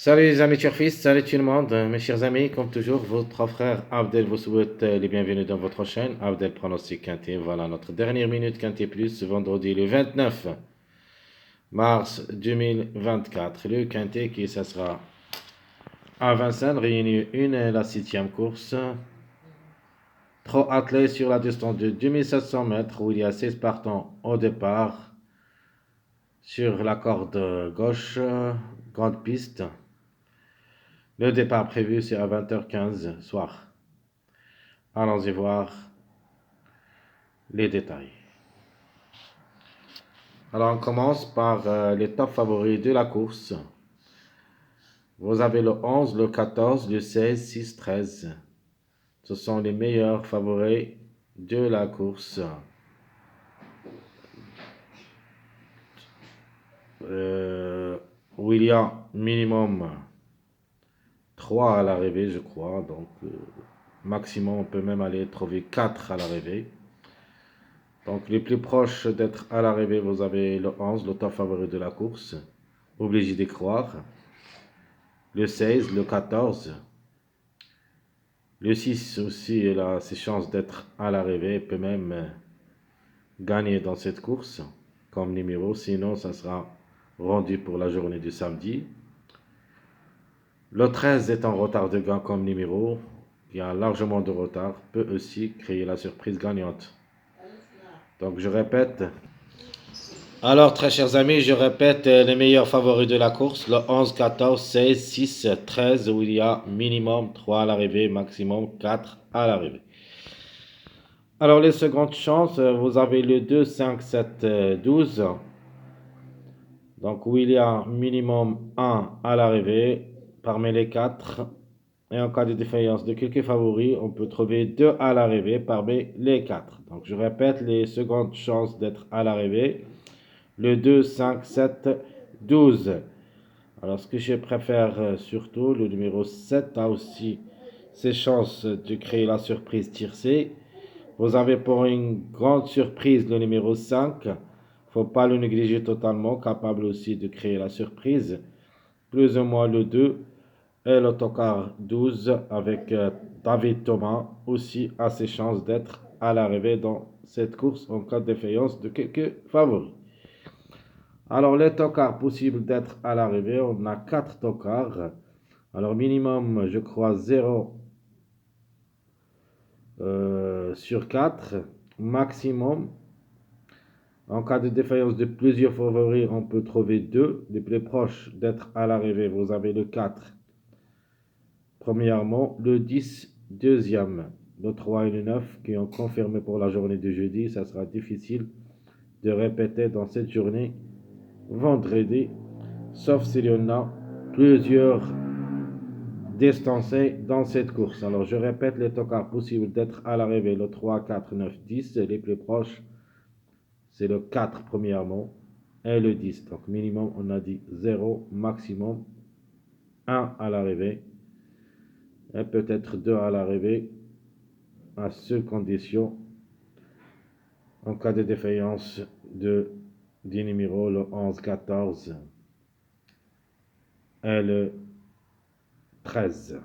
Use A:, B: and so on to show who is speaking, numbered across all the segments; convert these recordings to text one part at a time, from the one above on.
A: Salut les amis turfistes, salut tout le monde, mes chers amis, comme toujours, votre frère Abdel vous souhaite les bienvenus dans votre chaîne, Abdel Pronostic Quintet. Voilà notre dernière minute Quintet Plus, ce vendredi le 29 mars 2024. Le Quintet qui ça sera à Vincennes, réunit une et la septième course. Trop attelé sur la distance de 2700 mètres où il y a 16 partants au départ. Sur la corde gauche, grande piste. Le départ prévu c'est à 20h15 soir. Allons-y voir les détails. Alors on commence par les top favoris de la course. Vous avez le 11, le 14, le 16, 6, 13. Ce sont les meilleurs favoris de la course. Où il y a minimum 3 à l'arrivée, je crois. Donc, maximum, on peut même aller trouver 4 à l'arrivée. Donc, les plus proches d'être à l'arrivée, vous avez le 11, le top favori de la course. Obligé d'y croire. Le 16, le 14. Le 6 aussi, il a ses chances d'être à l'arrivée. Il peut même gagner dans cette course comme numéro. Sinon, ça sera rendu pour la journée du samedi. Le 13 est en retard de gain comme numéro. Il y a largement de retard. Peut aussi créer la surprise gagnante. Donc, je répète. Alors, très chers amis, je répète les meilleurs favoris de la course. Le 11, 14, 16, 6, 13, où il y a minimum 3 à l'arrivée, maximum 4 à l'arrivée. Alors, les secondes chances, vous avez le 2, 5, 7, 12. Donc, où il y a minimum 1 à l'arrivée parmi les 4. Et en cas de défaillance de quelques favoris, on peut trouver 2 à l'arrivée parmi les 4. Donc, je répète les secondes chances d'être à l'arrivée. Le 2, 5, 7, 12. Alors, ce que je préfère surtout, le numéro 7 a aussi ses chances de créer la surprise tiercée. Vous avez pour une grande surprise le numéro 5. Faut pas le négliger totalement, capable aussi de créer la surprise. Plus ou moins le 2 et l'autocar 12 avec David Thomas aussi a ses chances d'être à l'arrivée dans cette course en cas de défaillance de quelques favoris. Alors les tocards possibles d'être à l'arrivée, on a 4 tocards. Alors minimum, je crois 0 sur 4. Maximum, en cas de défaillance de plusieurs favoris, on peut trouver 2. Les plus proches d'être à l'arrivée, vous avez le 4. Premièrement, le 10, deuxième. Le 3 et le 9 qui ont confirmé pour la journée de jeudi. Ça sera difficile de répéter dans cette journée vendredi, sauf s'il y en a plusieurs distancés dans cette course. Alors je répète les tocards possibles d'être à l'arrivée, le 3, 4, 9, 10. Les plus proches, c'est le 4 premièrement et le 10. Donc minimum, on a dit 0, maximum 1 à l'arrivée et peut-être 2 à l'arrivée à seule condition en cas de défaillance du numéro le 11, 14 et le 13.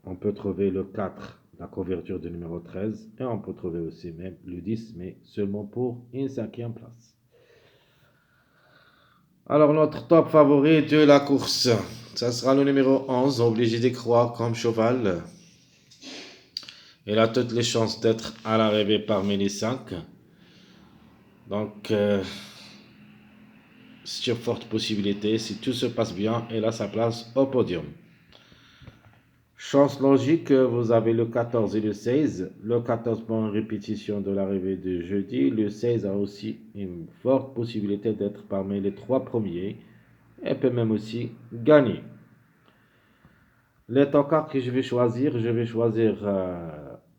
A: On peut trouver le 4, la couverture du numéro 13, et on peut trouver aussi même le 10, mais seulement pour une cinquième place. Alors notre top favori de la course, ça sera le numéro 11, obligé d'y croire comme cheval. Il a toutes les chances d'être à l'arrivée parmi les 5. Donc, sur forte possibilité, si tout se passe bien, il a sa place au podium. Chance logique, vous avez le 14 et le 16. Le 14 pour une répétition de l'arrivée de jeudi. Le 16 a aussi une forte possibilité d'être parmi les 3 premiers et peut même aussi gagner. Les tocards que je vais choisir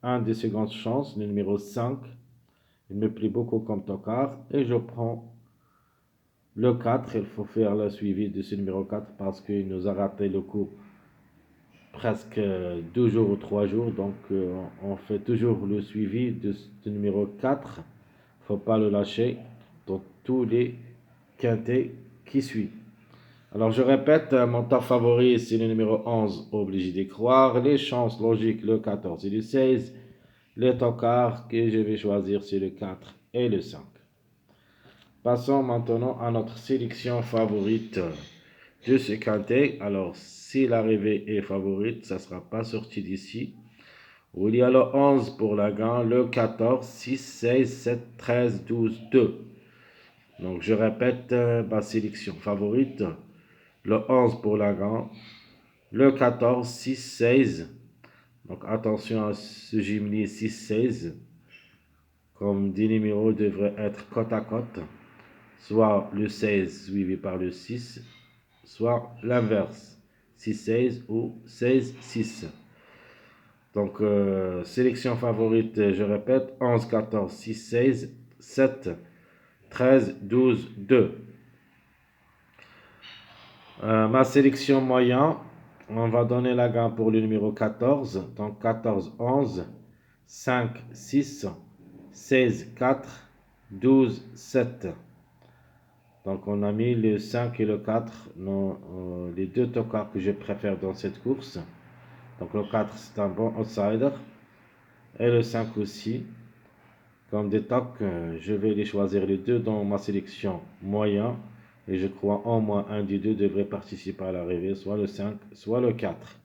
A: un des secondes chances, le numéro 5. Il me plaît beaucoup comme tocard et je prends le 4. Il faut faire le suivi de ce numéro 4 parce qu'il nous a raté le coup presque 2 jours ou 3 jours. Donc, on fait toujours le suivi de ce numéro 4. Faut pas le lâcher dans tous les quintés qui suivent. Alors je répète, mon top favori c'est le numéro 11, obligé d'y croire. Les chances logiques, le 14 et le 16. Les tocards que je vais choisir c'est le 4 et le 5. Passons maintenant à notre sélection favorite de ce quintet. Alors si l'arrivée est favorite, ça ne sera pas sorti d'ici. Il y a le 11 pour la gagne, le 14, 6, 16, 7, 13, 12, 2. Donc je répète ma sélection favorite. Le 11 pour la gagne, le 14, 6, 16. Donc attention à ce jumelé 6, 16. Comme des numéros devraient être côte à côte. Soit le 16 suivi par le 6, soit l'inverse. 6, 16 ou 16, 6. Donc, sélection favorite, je répète, 11, 14, 6, 16, 7, 13, 12, 2. Ma sélection moyen, on va donner la gamme pour le numéro 14. Donc, 14, 11, 5, 6, 16, 4, 12, 7. Donc, on a mis le 5 et le 4, les deux tocards que je préfère dans cette course. Donc, le 4, c'est un bon outsider. Et le 5 aussi. Comme des tocs, je vais les choisir les deux dans ma sélection moyen. Et je crois au moins un des deux devrait participer à l'arrivée, soit le 5, soit le 4.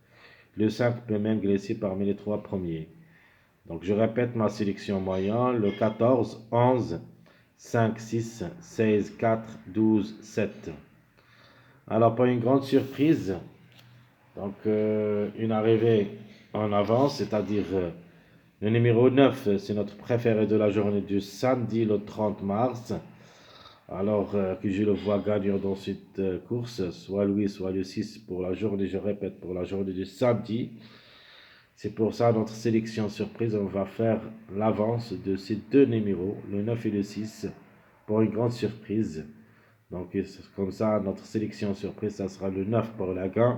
A: Le 5 peut même glisser parmi les trois premiers. Donc je répète ma sélection moyen, le 14, 11, 5, 6, 16, 4, 12, 7. Alors pour une grande surprise, donc une arrivée en avance, c'est-à-dire le numéro 9, c'est notre préféré de la journée du samedi, le 30 mars. Alors que je le vois gagnant dans cette course, soit lui, soit le 6 pour la journée, je répète, pour la journée du samedi. C'est pour ça, notre sélection surprise, on va faire l'avance de ces deux numéros, le 9 et le 6, pour une grande surprise. Donc, comme ça, notre sélection surprise, ça sera le 9 pour la gagne,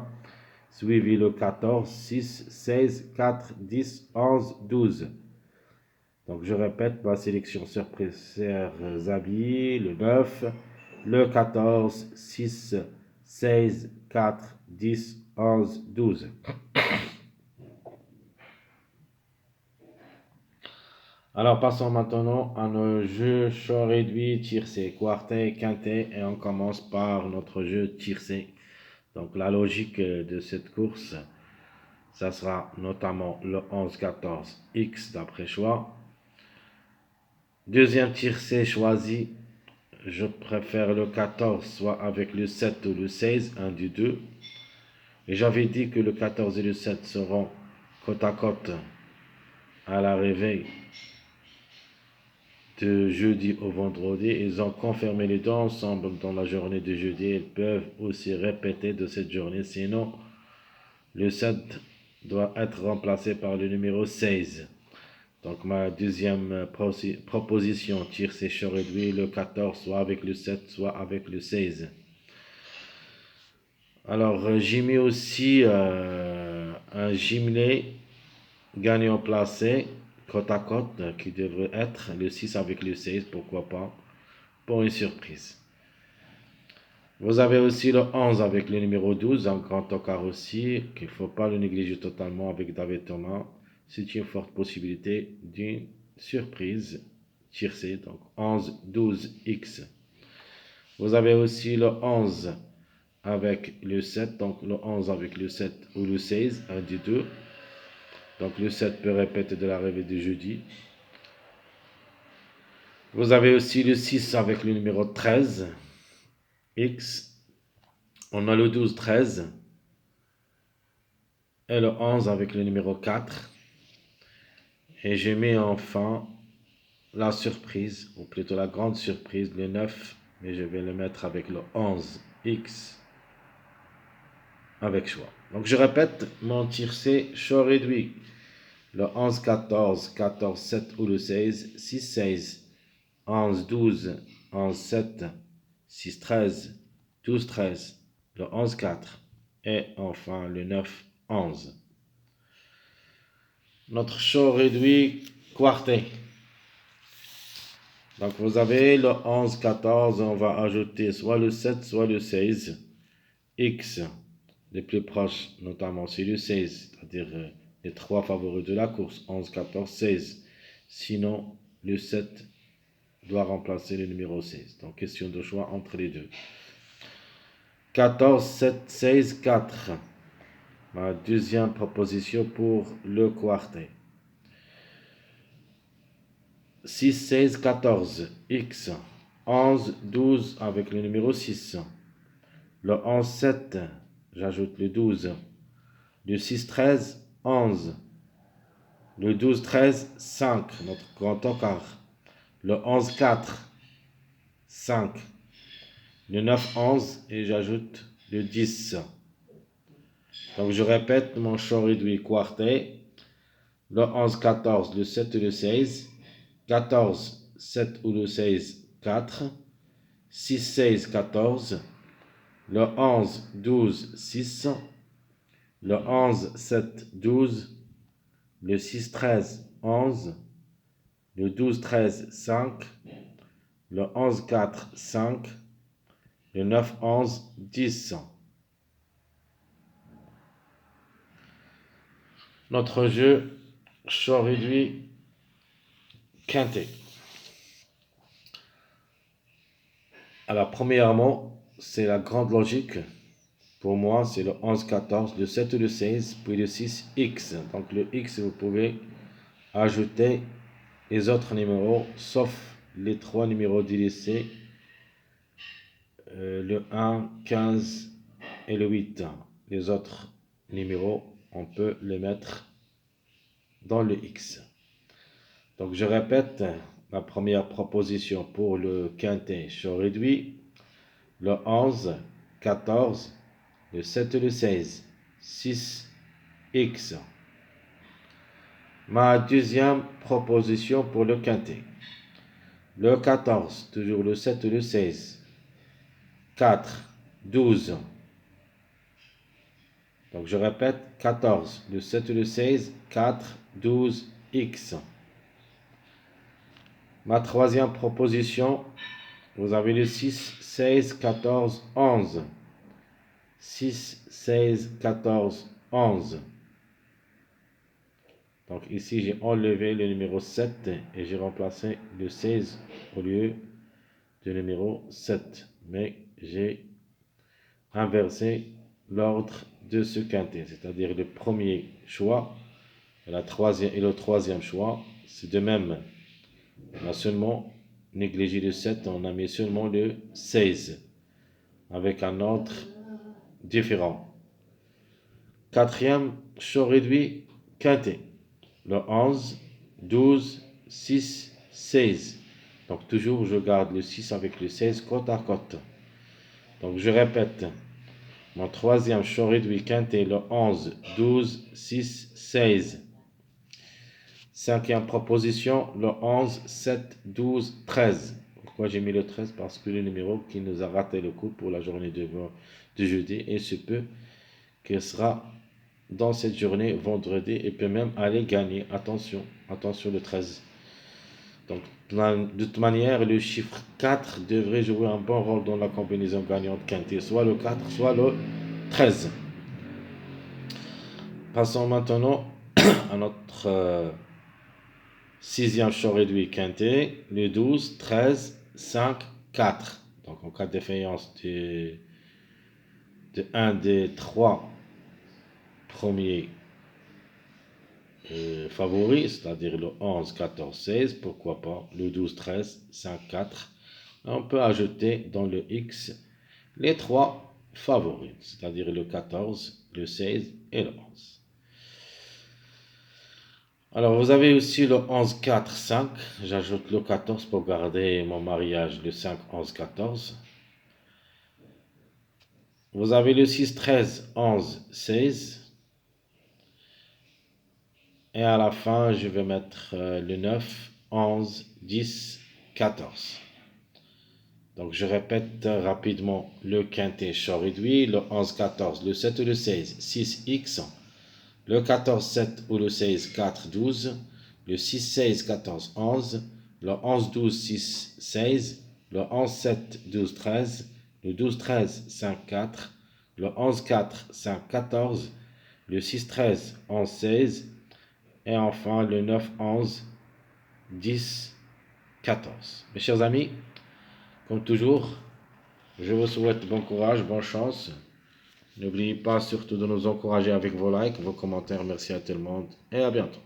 A: suivi le 14, 6, 16, 4, 10, 11, 12. Donc, je répète ma sélection surprise, chers amis, le 9, le 14, 6, 16, 4, 10, 11, 12. Alors, passons maintenant à nos jeux chaud réduit, tiercé, quartet, quintet, et on commence par notre jeu tiercé. Donc, la logique de cette course, ça sera notamment le 11-14 X d'après choix. Deuxième tiercé choisi, je préfère le 14, soit avec le 7 ou le 16, un du deux. Et j'avais dit que le 14 et le 7 seront côte à côte à l'arrivée de jeudi au vendredi. Ils ont confirmé les deux ensemble dans la journée de jeudi. Ils peuvent aussi répéter de cette journée. Sinon, le 7 doit être remplacé par le numéro 16. Donc ma deuxième proposition tire ses chats réduits, le 14, soit avec le 7, soit avec le 16. Alors j'ai mis aussi un jumelé gagnant placé côte à côte qui devrait être le 6 avec le 16, pourquoi pas, pour une surprise. Vous avez aussi le 11 avec le numéro 12, un grand tocard aussi, qu'il ne faut pas le négliger totalement avec David Thomas. C'est une forte possibilité d'une surprise tiercée, donc 11, 12, X. Vous avez aussi le 11 avec le 7, donc le 11 avec le 7 ou le 16, un des deux. Donc le 7 peut répéter de l'arrivée de jeudi. Vous avez aussi le 6 avec le numéro 13, X. On a le 12, 13. Et le 11 avec le numéro 4. Et j'ai mis enfin la surprise, ou plutôt la grande surprise, le 9. Mais je vais le mettre avec le 11, X. Avec choix. Donc je répète, mon tiercé choix réduit. Le 11, 14, 14, 7 ou le 16, 6, 16, 11, 12, 11, 7, 6, 13, 12, 13, le 11, 4 et enfin le 9, 11. Notre choix réduit quartet. Donc vous avez le 11, 14, on va ajouter soit le 7, soit le 16. X, les plus proches, notamment c'est le 16, c'est-à-dire les trois favoris de la course, 11, 14, 16. Sinon, le 7 doit remplacer le numéro 16. Donc, question de choix entre les deux. 14, 7, 16, 4. Ma deuxième proposition pour le quartet. 6, 16, 14, X. 11, 12 avec le numéro 6. Le 11, 7, j'ajoute le 12. Le 6, 13, 11. Le 12, 13, 5, notre grand encart. Le 11, 4, 5. Le 9, 11 et j'ajoute le 10. Donc je répète mon choix réduit quartet. Le 11, 14, le 7 et le 16. 14, 7 ou le 16, 4. 6, 16, 14. Le 11, 12, 6. Le 11, 7, 12. Le 6, 13, 11. Le 12, 13, 5. Le 11, 4, 5. Le 9, 11, 10. Notre jeu, choix réduit, quintet. Alors, premièrement, c'est la grande logique. Pour moi, c'est le 11, 14, le 7 et le 16, puis le 6, X. Donc, le X, vous pouvez ajouter les autres numéros, sauf les trois numéros délaissés, le 1, 15 et le 8. Les autres numéros, on peut les mettre dans le X. Donc, je répète la première proposition pour le quintet choix réduit. Le 11, 14, le 7 et le 16, 6, X. Ma deuxième proposition pour le quintet. Le 14, toujours le 7 et le 16, 4, 12. Donc je répète, 14, le 7 et le 16, 4, 12, X. Ma troisième proposition, vous avez le 6, 16, 14, 11. 6, 16, 14, 11. Donc ici, j'ai enlevé le numéro 7 et j'ai remplacé le 16 au lieu du numéro 7. Mais j'ai inversé l'ordre de ce quintet, c'est-à-dire le premier choix et le troisième choix. C'est de même. On a seulement négligé le 7, on a mis seulement le 16 avec un ordre différent. Quatrième choix réduit quintet. Le 11, 12, 6, 16. Donc toujours je garde le 6 avec le 16 côte à côte. Donc je répète. Mon troisième choix réduit quintet, le 11, 12, 6, 16. Cinquième proposition, le 11, 7, 12, 13. Pourquoi j'ai mis le 13? Parce que le numéro qui nous a raté le coup pour la journée de jeudi, et se peut qu'il sera dans cette journée vendredi et peut même aller gagner. Attention, attention le 13. Donc de toute manière, le chiffre 4 devrait jouer un bon rôle dans la combinaison gagnante quintet, soit le 4, soit le 13. Passons maintenant à notre sixième choix réduit quintet, le 12, 13, 5, 4. Donc en cas de défaillance de un des trois premiers favoris, c'est-à-dire le 11, 14, 16, pourquoi pas le 12, 13, 5, 4. On peut ajouter dans le X les trois favoris, c'est-à-dire le 14, le 16 et le 11. Alors, vous avez aussi le 11, 4, 5. J'ajoute le 14 pour garder mon mariage, le 5, 11, 14. Vous avez le 6, 13, 11, 16. Et à la fin, je vais mettre le 9, 11, 10, 14. Donc, je répète rapidement le quintet choix réduit, le 11, 14, le 7 et le 16, 6, X. Le 14, 7 ou le 16, 4, 12. Le 6, 16, 14, 11. Le 11, 12, 6, 16. Le 11, 7, 12, 13. Le 12, 13, 5, 4. Le 11-4, 5-14. Le 6-13, 11-16. Et enfin le 9-11, 10-14. Mes chers amis, comme toujours, je vous souhaite bon courage, bonne chance. N'oubliez pas surtout de nous encourager avec vos likes, vos commentaires. Merci à tout le monde et à bientôt.